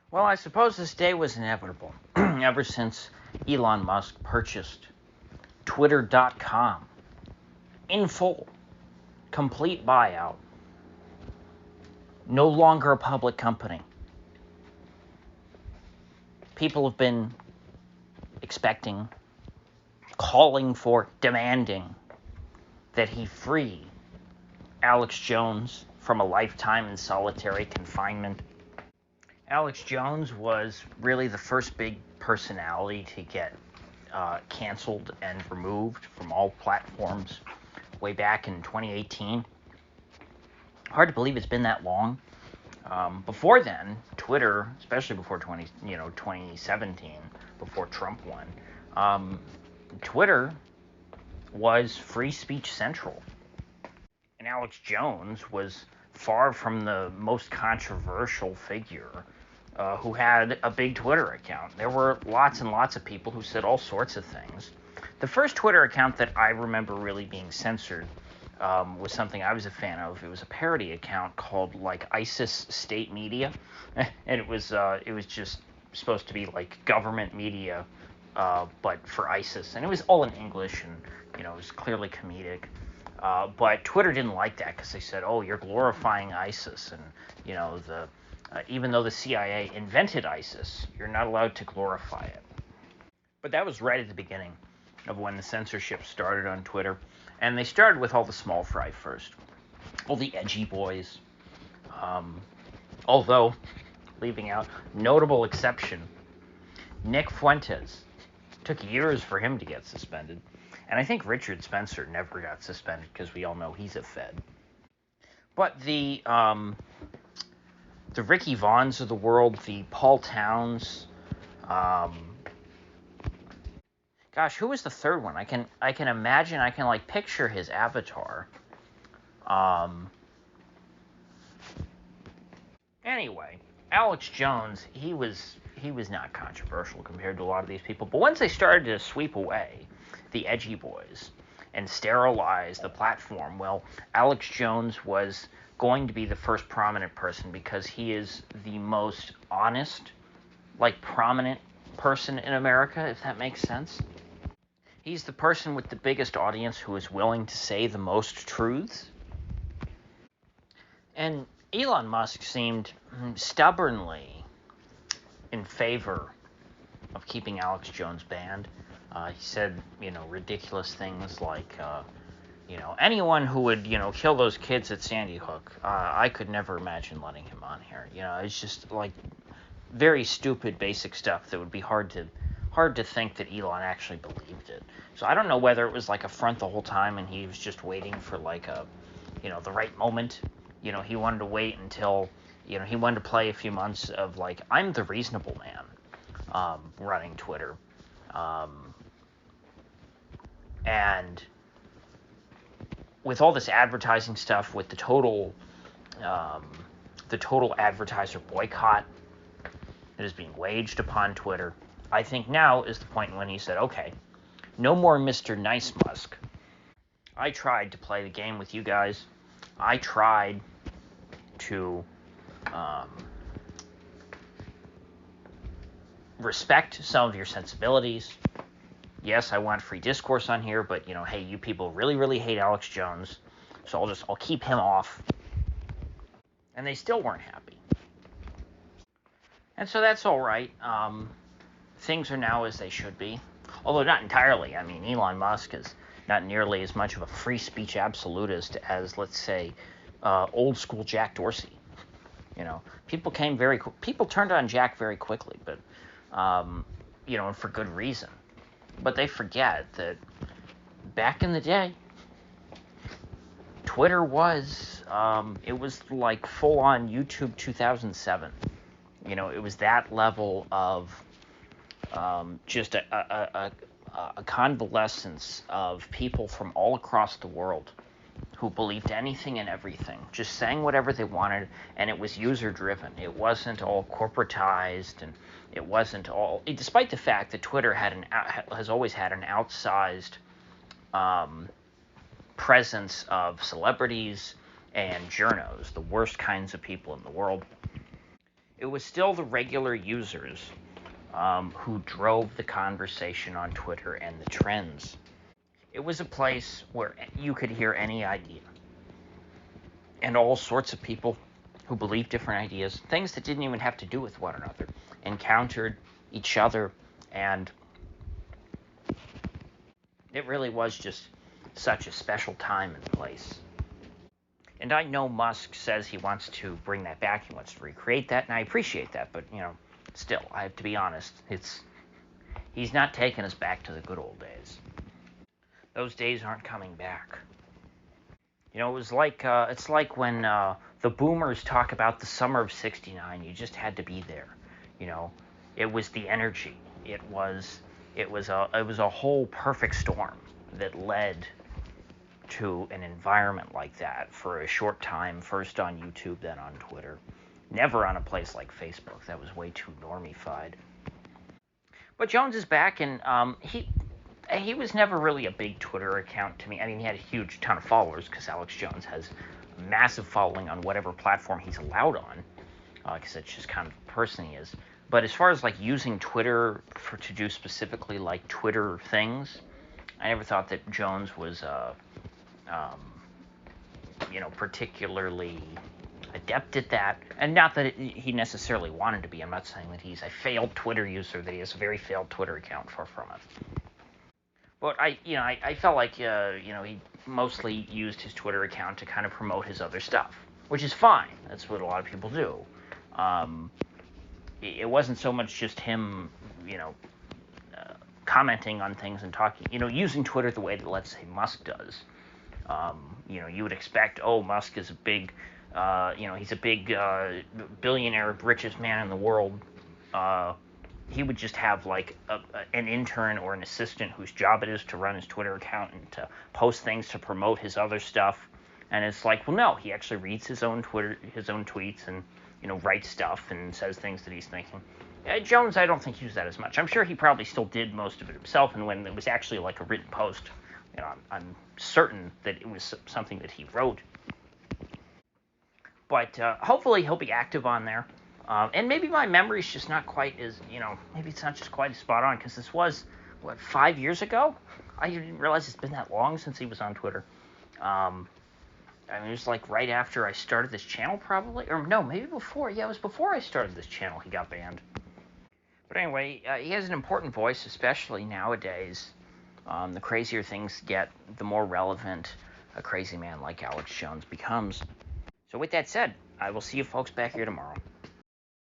Well, I suppose this day was inevitable ever since Elon Musk purchased Twitter.com in full, complete buyout, no longer a public company. People have been expecting, calling for, demanding that he free Alex Jones from a lifetime in solitary confinement. Alex Jones was really the first big personality to get canceled and removed from all platforms way back in 2018. Hard to believe it's been that long. Before then, Twitter, especially before 2017, before Trump won, Twitter was free speech central. And Alex Jones was far from the most controversial figure who had a big Twitter account. There were lots and lots of people who said all sorts of things. The first Twitter account that I remember really being censored was something I was a fan of. It was a parody account called like ISIS State Media, and it was just supposed to be like government media, but for ISIS, and it was all in English, and it was clearly comedic. But Twitter didn't like that because they said, "Oh, you're glorifying ISIS," and even though the CIA invented ISIS, you're not allowed to glorify it. But that was right at the beginning of when the censorship started on Twitter, and they started with all the small fry first, all the edgy boys. Although, leaving out notable exception, Nick Fuentes. Took years for him to get suspended. And I think Richard Spencer never got suspended because we all know he's a Fed. But the Ricky Vaughns of the world, the Paul Towns, gosh, who was the third one? I can imagine, I can like picture his avatar. Anyway, Alex Jones, he was not controversial compared to a lot of these people. But once they started to sweep away the edgy boys and sterilize the platform, well, Alex Jones was going to be the first prominent person because he is the most honest, like prominent person in America, if that makes sense. He's the person with the biggest audience who is willing to say the most truths. And Elon Musk seemed stubbornly in favor of keeping Alex Jones banned. He said, ridiculous things like, anyone who would, kill those kids at Sandy Hook, I could never imagine letting him on here. It's just like very stupid, basic stuff that would be hard to think that Elon actually believed it. So I don't know whether it was like a front the whole time and he was just waiting for like the right moment. He wanted to wait until, he wanted to play a few months of like, I'm the reasonable man running Twitter. And with all this advertising stuff, with the total advertiser boycott that is being waged upon Twitter, I think now is the point when he said, okay, no more Mr. Nice Musk. I tried to play the game with you guys. I tried to respect some of your sensibilities. Yes, I want free discourse on here, but hey, you people really, really hate Alex Jones, so I'll keep him off. And they still weren't happy. And so that's all right. Things are now as they should be, although not entirely. I mean, Elon Musk is not nearly as much of a free speech absolutist as, let's say, old school Jack Dorsey. People turned on Jack very quickly, but and for good reason. But they forget that back in the day, Twitter was it was like full on YouTube 2007. It was that level of just a convalescence of people from all across the world who believed anything and everything, just saying whatever they wanted, and it was user-driven. It wasn't all corporatized, and it wasn't all... Despite the fact that Twitter has always had an outsized presence of celebrities and journos, the worst kinds of people in the world. It was still the regular users who drove the conversation on Twitter and the trends. It was a place where you could hear any idea, and all sorts of people who believed different ideas, things that didn't even have to do with one another, encountered each other, and it really was just such a special time and place. And I know Musk says he wants to bring that back, he wants to recreate that, and I appreciate that, but, still, I have to be honest, he's not taking us back to the good old days. Those days aren't coming back. It was like, it's like when the boomers talk about the summer of '69. You just had to be there. It was the energy. It was a whole perfect storm that led to an environment like that for a short time. First on YouTube, then on Twitter. Never on a place like Facebook. That was way too normified. But Jones is back, and he was never really a big Twitter account to me. I mean, he had a huge ton of followers because Alex Jones has a massive following on whatever platform he's allowed on, because that's just kind of the person he is. But as far as like using Twitter to do specifically like Twitter things, I never thought that Jones was, particularly adept at that. And not that he necessarily wanted to be. I'm not saying that he's a failed Twitter user, that he has a very failed Twitter account, far from it. But I felt like, he mostly used his Twitter account to kind of promote his other stuff, which is fine. That's what a lot of people do. It wasn't so much just him, commenting on things and talking, using Twitter the way that, let's say, Musk does. You would expect, Musk is a big, he's a big billionaire, richest man in the world. He would just have like an intern or an assistant whose job it is to run his Twitter account and to post things to promote his other stuff. And it's like, well, no, he actually reads his own tweets, and writes stuff and says things that he's thinking. Jones, I don't think used that as much. I'm sure he probably still did most of it himself, and when it was actually like a written post, I'm certain that it was something that he wrote. But hopefully he'll be active on there. And maybe my memory's just not quite as, maybe it's not just quite as spot on, because this was, 5 years ago? I didn't realize it's been that long since he was on Twitter. It was like right after I started this channel, probably. Or no, maybe before. Yeah, it was before I started this channel he got banned. But anyway, he has an important voice, especially nowadays. The crazier things get, the more relevant a crazy man like Alex Jones becomes. So with that said, I will see you folks back here tomorrow.